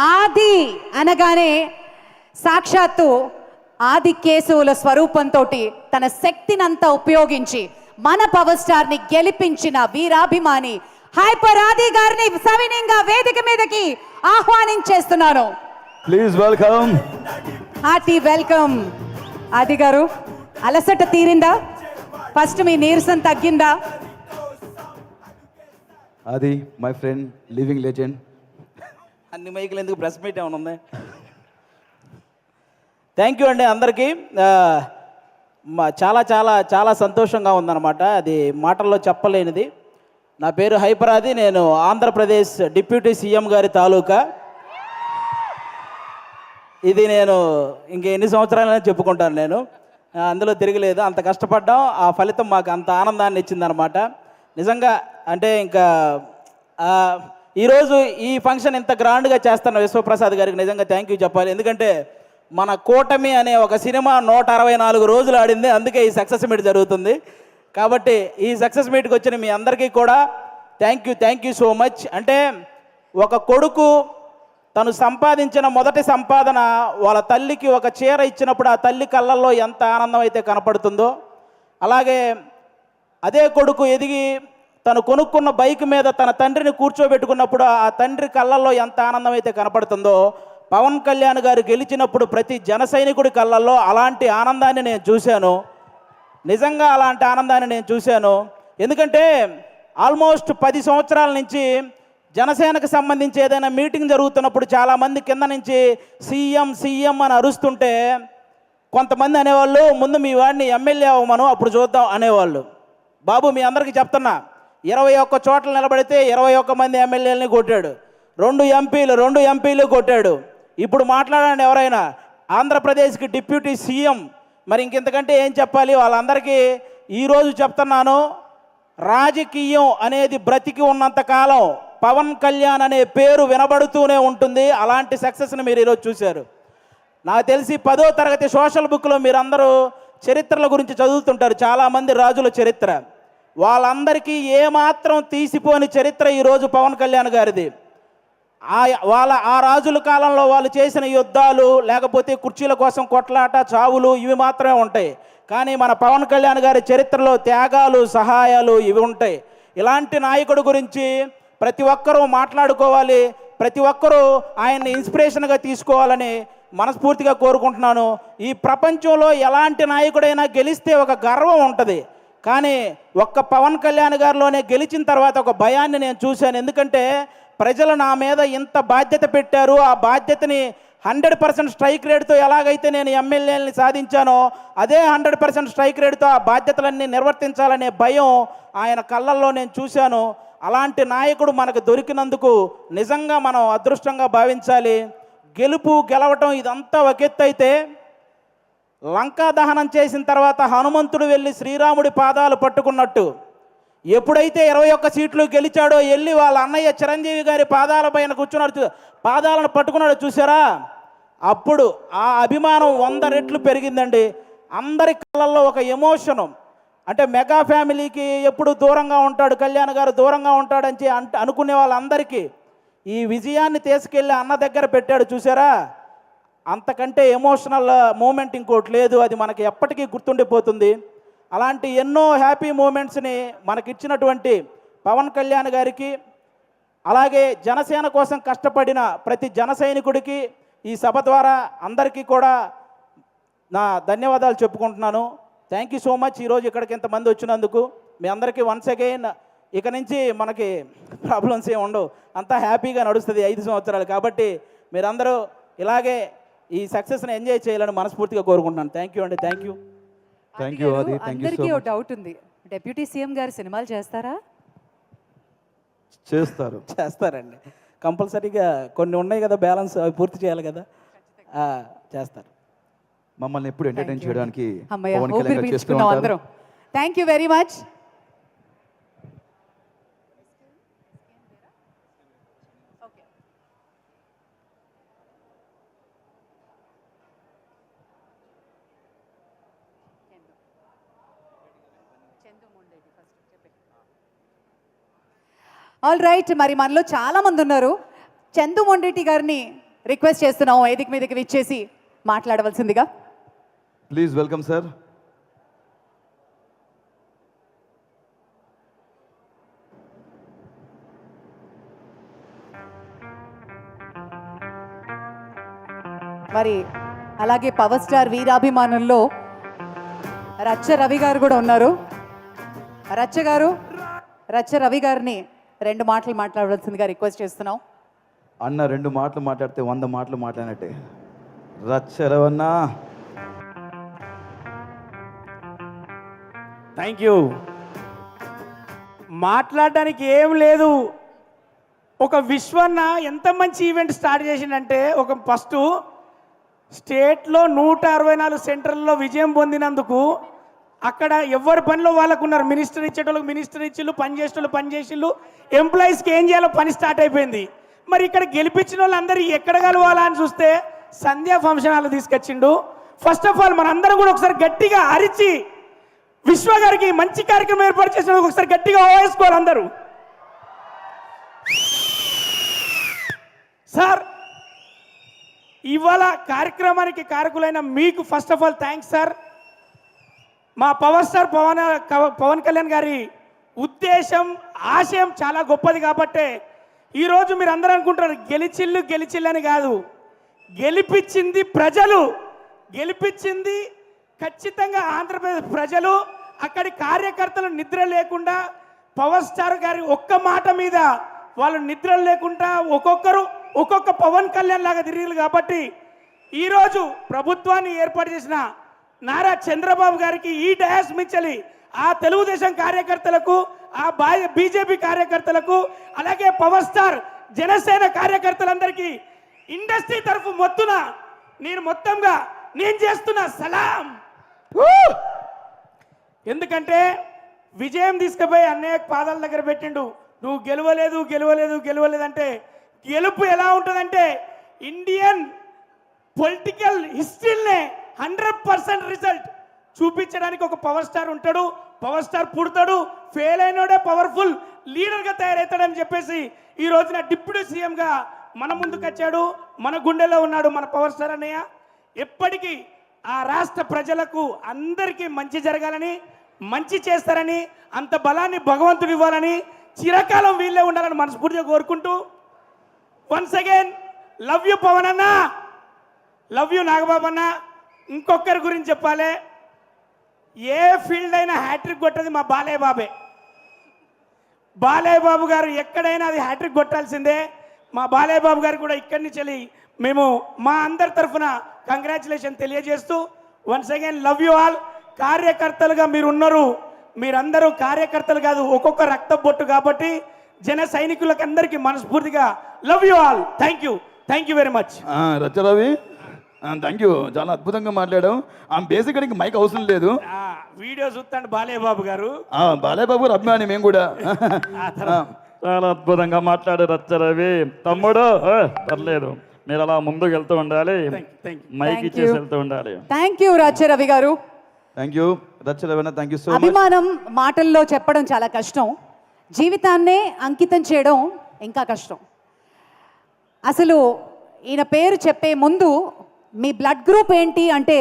ఆది అనగానే సాక్షాత్తు ఆది కేశవుల స్వరూపంతో తన శక్తినంతా ఉపయోగించి మన పవర్ స్టార్ ని గెలిపించిన వీరాభిమాని హైపర్ ఆది గారిని సవినయంగా వేదిక మీదకి ఆహ్వానించేస్తున్నాను. Please welcome. Hearty welcome. Adi గారు, అలసట తీరిందా? ఫస్ట్ మీ నీరసం తగ్గిందా? ఆది మై ఫ్రెండ్, లివింగ్ లెజెండ్. అన్ని మైకులు ఎందుకు, ప్రెస్ మీట్ ఏమైనా ఉంది? థ్యాంక్ యూ అండి అందరికీ. చాలా చాలా చాలా సంతోషంగా ఉందన్నమాట. అది మాటల్లో చెప్పలేనిది. నా పేరు హైపర్ ఆది. నేను ఆంధ్రప్రదేశ్ డిప్యూటీ సీఎం గారి తాలూకా. ఇది నేను ఎన్ని సంవత్సరాలైనా చెప్పుకుంటాను. నేను అందులో తిరగలేదు. అంత కష్టపడ్డాం, ఆ ఫలితం మాకు అంత ఆనందాన్ని ఇచ్చిందనమాట. నిజంగా అంటే ఇంకా ఈరోజు ఈ ఫంక్షన్ ఇంత గ్రాండ్గా చేస్తున్న విశ్వప్రసాద్ గారికి నిజంగా థ్యాంక్ యూ చెప్పాలి. ఎందుకంటే మన కూటమి అనే ఒక సినిమా 164 రోజులు ఆడింది, అందుకే ఈ సక్సెస్ మీట్ జరుగుతుంది. కాబట్టి ఈ సక్సెస్ మీట్కి వచ్చిన మీ అందరికీ కూడా థ్యాంక్ యూ సో మచ్. అంటే ఒక కొడుకు తను సంపాదించిన మొదటి సంపాదన వాళ్ళ తల్లికి ఒక చీర ఇచ్చినప్పుడు ఆ తల్లి కళ్ళల్లో ఎంత ఆనందం అయితే కనపడుతుందో, అలాగే అదే కొడుకు ఎదిగి తను కొనుక్కున్న బైక్ మీద తన తండ్రిని కూర్చోబెట్టుకున్నప్పుడు ఆ తండ్రి కళ్ళల్లో ఎంత ఆనందం అయితే కనపడుతుందో, పవన్ కళ్యాణ్ గారు గెలిచినప్పుడు ప్రతి జన సైనికుడి కళ్ళల్లో అలాంటి ఆనందాన్ని నేను చూశాను. నిజంగా అలాంటి ఆనందాన్ని నేను చూశాను. ఎందుకంటే ఆల్మోస్ట్ 10 సంవత్సరాల నుంచి జనసేనకు సంబంధించి ఏదైనా మీటింగ్ జరుగుతున్నప్పుడు చాలామంది కింద నుంచి సీఎం అని అరుస్తుంటే కొంతమంది అనేవాళ్ళు, ముందు మీ వాడిని ఎమ్మెల్యే అవ్వమను అప్పుడు చూద్దాం అనేవాళ్ళు. బాబు మీ అందరికీ చెప్తున్నా, 21 చోట్ల నిలబడితే 21 మంది ఎమ్మెల్యేలని కొట్టాడు, 2 ఎంపీలు కొట్టాడు. ఇప్పుడు మాట్లాడండి ఎవరైనా, ఆంధ్రప్రదేశ్కి డిప్యూటీ సీఎం. మరి ఇంకెంతకంటే ఏం చెప్పాలి? వాళ్ళందరికీ ఈరోజు చెప్తున్నాను, రాజకీయం అనేది బ్రతికి ఉన్నంతకాలం పవన్ కళ్యాణ్ అనే పేరు వినబడుతూనే ఉంటుంది. అలాంటి సక్సెస్ని మీరు ఈరోజు చూశారు. నాకు తెలిసి 10వ తరగతి సోషల్ బుక్లో మీరందరూ చరిత్రల గురించి చదువుతుంటారు, చాలామంది రాజుల చరిత్ర. వాళ్ళందరికీ ఏమాత్రం తీసిపోని చరిత్ర ఈరోజు పవన్ కళ్యాణ్ గారిది. ఆ రాజుల కాలంలో వాళ్ళు చేసిన యుద్ధాలు, లేకపోతే కుర్చీల కోసం కొట్లాట, చావులు ఇవి మాత్రమే ఉంటాయి. కానీ మన పవన్ కళ్యాణ్ గారి చరిత్రలో త్యాగాలు, సహాయాలు ఇవి ఉంటాయి. ఇలాంటి నాయకుడి గురించి ప్రతి ఒక్కరూ మాట్లాడుకోవాలి, ప్రతి ఒక్కరూ ఆయన్ని ఇన్స్పిరేషన్గా తీసుకోవాలని మనస్ఫూర్తిగా కోరుకుంటున్నాను. ఈ ప్రపంచంలో ఎలాంటి నాయకుడైనా గెలిస్తే ఒక గర్వం ఉంటుంది, కానీ ఒక్క పవన్ కళ్యాణ్ గారిలోనే గెలిచిన తర్వాత ఒక భయాన్ని నేను చూశాను. ఎందుకంటే ప్రజలు నా మీద ఇంత బాధ్యత పెట్టారు, ఆ బాధ్యతని 100% స్ట్రైక్ రేట్తో ఎలాగైతే నేను ఎమ్మెల్యేలని సాధించానో అదే 100% స్ట్రైక్ రేట్తో ఆ బాధ్యతలన్నీ నిర్వర్తించాలనే భయం ఆయన కళ్ళల్లో నేను చూశాను. అలాంటి నాయకుడు మనకు దొరికినందుకు నిజంగా మనం అదృష్టంగా భావించాలి. గెలవటం ఇదంతా ఒక ఎత్తు అయితే, లంకా దహనం చేసిన తర్వాత హనుమంతుడు వెళ్ళి శ్రీరాముడి పాదాలు పట్టుకున్నట్టు ఎప్పుడైతే 21 సీట్లు గెలిచాడో వెళ్ళి వాళ్ళ అన్నయ్య చిరంజీవి గారి పాదాల పైన కూర్చున్నాడు, పాదాలను పట్టుకున్నాడు చూసారా, అప్పుడు ఆ అభిమానం 100 రెట్లు పెరిగిందండి. అందరి కళ్ళల్లో ఒక ఎమోషను. అంటే మెగా ఫ్యామిలీకి ఎప్పుడు దూరంగా ఉంటాడు కళ్యాణ్ గారు, దూరంగా ఉంటాడని అనుకునే వాళ్ళందరికీ ఈ విజయాన్ని తీసుకెళ్ళి అన్న దగ్గర పెట్టాడు చూసారా, అంతకంటే ఎమోషనల్ మూమెంట్ ఇంకోటి లేదు. అది మనకి ఎప్పటికీ గుర్తుండిపోతుంది. అలాంటి ఎన్నో హ్యాపీ మూమెంట్స్ని మనకిచ్చినటువంటి పవన్ కళ్యాణ్ గారికి, అలాగే జనసేన కోసం కష్టపడిన ప్రతి జన సైనికుడికి ఈ సభ ద్వారా అందరికీ కూడా నా ధన్యవాదాలు చెప్పుకుంటున్నాను. Thank you so much. ఈరోజు ఇక్కడికి ఇంతమంది వచ్చినందుకు మీ అందరికీ వన్స్ అగైన్. ఇక నుంచి మనకి ప్రాబ్లమ్స్ ఏమి ఉండవు, అంతా హ్యాపీగా నడుస్తుంది 5 సంవత్సరాలు. కాబట్టి మీరందరూ ఇలాగే ఈ సక్సెస్ని ఎంజాయ్ చేయాలని మనస్ఫూర్తిగా కోరుకుంటున్నాను. థ్యాంక్ యూ అండి. Thank you. అందరికీ ఒక డౌట్ ఉంది, డిప్యూటీ సీఎం గారు సినిమాలు చేస్తారా? చేస్తారండి, కంపల్సరీగా. కొన్ని ఉన్నాయి కదా బ్యాలెన్స్, అవి పూర్తి చేయాలి కదా, చేస్తారు. మమ్మల్ని ఎప్పుడు ఎంటర్టైన్ చేయడానికి అందరం. Thank you very much. All right, మరి మనలో చాలా మంది ఉన్నారు. చందు మొండేటి గారిని రిక్వెస్ట్ చేస్తున్నాం వేదిక మీదకి విచ్చేసి మాట్లాడవలసిందిగా. Please welcome sir. మరి అలాగే పవర్ స్టార్ వీరాభిమానుల్లో రచ్చ రవి గారు కూడా ఉన్నారు. రచ్చ రవి గారిని 2 మాటలు మాట్లాడవలసిందిగా రిక్వెస్ట్ చేస్తున్నాం. అన్న 2 మాటలు మాట్లాడితే 100 మాటలు మాట్లాడినట్టే. రచ్చరవన్నా. Thank you. మాట్లాడడానికి ఏం లేదు. ఒక విశ్వన్న ఎంత మంచి ఈవెంట్ స్టార్ట్ చేసిందంటే, ఒక ఫస్ట్ స్టేట్లో 164 సెంటర్లలో విజయం పొందినందుకు అక్కడ ఎవరి పనిలో వాళ్ళకు ఉన్నారు. మినిస్టర్ ఇచ్చేటోళ్ళకి మినిస్టర్ ఇచ్చిళ్ళు, పని చేసేటోళ్ళు పని చేసిళ్ళు, ఎంప్లాయీస్కి ఏం చేయాలో పని స్టార్ట్ అయిపోయింది. మరి ఇక్కడ గెలిపించిన వాళ్ళందరూ ఎక్కడ కలవాలా అని చూస్తే సంధ్యా ఫంక్షన్ హాల్ తీసుకొచ్చిండు. ఫస్ట్ ఆఫ్ ఆల్ మనందరం కూడా ఒకసారి గట్టిగా అరిచి విశ్వ గారికి మంచి కార్యక్రమం ఏర్పాటు చేసినందుకు ఒకసారి గట్టిగా ఓవేసుకోవాలి అందరూ. సార్, ఇవాళ కార్యక్రమానికి కారకులైన మీకు first of all thanks sir. మా పవర్ స్టార్ పవన్ కళ్యాణ్ గారి ఉద్దేశం, ఆశయం చాలా గొప్పది కాబట్టే ఈరోజు మీరు అందరూ అనుకుంటారు గెలిచిల్లు అని కాదు. గెలిపించింది ప్రజలు, గెలిపించింది ఖచ్చితంగా ఆంధ్రప్రదేశ్ ప్రజలు. అక్కడి కార్యకర్తలు నిద్ర లేకుండా పవర్ స్టార్ గారి ఒక్క మాట మీద వాళ్ళు నిద్ర లేకుండా ఒక్కొక్కరు ఒక్కొక్క పవన్ కళ్యాణ్ లాగా తిరిగారు. కాబట్టి ఈరోజు ప్రభుత్వాన్ని ఏర్పాటు చేసిన నారా చంద్రబాబు గారికి ఈ డయాస్ మించలి ఆ తెలుగుదేశం కార్యకర్తలకు, ఆ బీజేపీ కార్యకర్తలకు, అలాగే పవర్ స్టార్ జనసేన కార్యకర్తలందరికీ ఇండస్ట్రీ తరఫు మొత్తున నేను చేస్తున్న సలాం. ఎందుకంటే విజయం తీసుకుపోయి అన్నయ్య పాదాల దగ్గర పెట్టిండు. నువ్వు గెలవలేదు అంటే గెలుపు ఎలా ఉంటుందంటే ఇండియన్ పొలిటికల్ హిస్టరీనే 100% రిజల్ట్ చూపించడానికి ఒక పవర్ స్టార్ ఉంటాడు. పవర్ స్టార్ పుడతాడు, ఫెయిల్ అయినోడే పవర్ఫుల్ లీడర్గా తయారవుతాడని చెప్పేసి ఈ రోజున డిప్యూటీ సీఎంగా మన ముందుకు వచ్చాడు. మన గుండెలో ఉన్నాడు మన పవర్ స్టార్ అన్నయ్య. ఎప్పటికీ ఆ రాష్ట్ర ప్రజలకు అందరికీ మంచి జరగాలని, మంచి చేస్తారని, అంత బలాన్ని భగవంతుడు ఇవ్వాలని, చిరకాలం వీళ్ళే ఉండాలని మనస్ఫూర్తిగా కోరుకుంటూ once again love you Pawan అన్న, లవ్ యూ నాగబాబు అన్న. ఇంకొకరి గురించి చెప్పాలి, ఏ ఫీల్డ్ అయినా హ్యాట్రిక్ కొట్టది మా బాలయ్య బాబే. బాలయ్య బాబు గారు ఎక్కడైనా అది హ్యాట్రిక్ కొట్టాల్సిందే. మా బాలయ్య బాబు గారు కూడా ఇక్కడి నుంచి వెళ్ళి మేము మా అందరి తరఫున కంగ్రాచులేషన్ తెలియజేస్తూ once again love you all. కార్యకర్తలుగా మీరు ఉన్నారు, మీరందరూ కార్యకర్తలు కాదు, ఒక్కొక్క రక్త బొట్టు. కాబట్టి జన సైనికులకు అందరికీ మనస్ఫూర్తిగా love you all. Thank you very much. Racha Ravi, thank you. చాలా అద్భుతంగా మాట్లాడాం. బేసిక్గా నీకు మైక్ అవసరం లేదు. వీడియో చూస్తాడు బాలయ్య బాబు గారు. బాలయ్య బాబు గారు అభిమాని మేము కూడా. చాలా అద్భుతంగా మాట్లాడు రచ్చరవి. తమ్ముడు పర్లేదు, మీరు అలా ముందుకు వెళ్తూ ఉండాలి, మైక్ ఇచ్చేసి వెళ్తూ ఉండాలి. థ్యాంక్ యూ రచ్చ రవి గారు. Thank you Racha Ravi. Thank you so much. అభిమానం మాటల్లో చెప్పడం చాలా కష్టం, జీవితాన్నే అంకితం చేయడం ఇంకా కష్టం. అసలు ఈయన పేరు చెప్పే ముందు మీ బ్లడ్ గ్రూప్ ఏంటి అంటే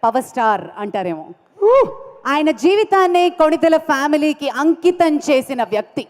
పవర్ స్టార్ అంటారేమో. ఆయన జీవితాన్నే కొణిదెల ఫ్యామిలీకి అంకితం చేసిన వ్యక్తి.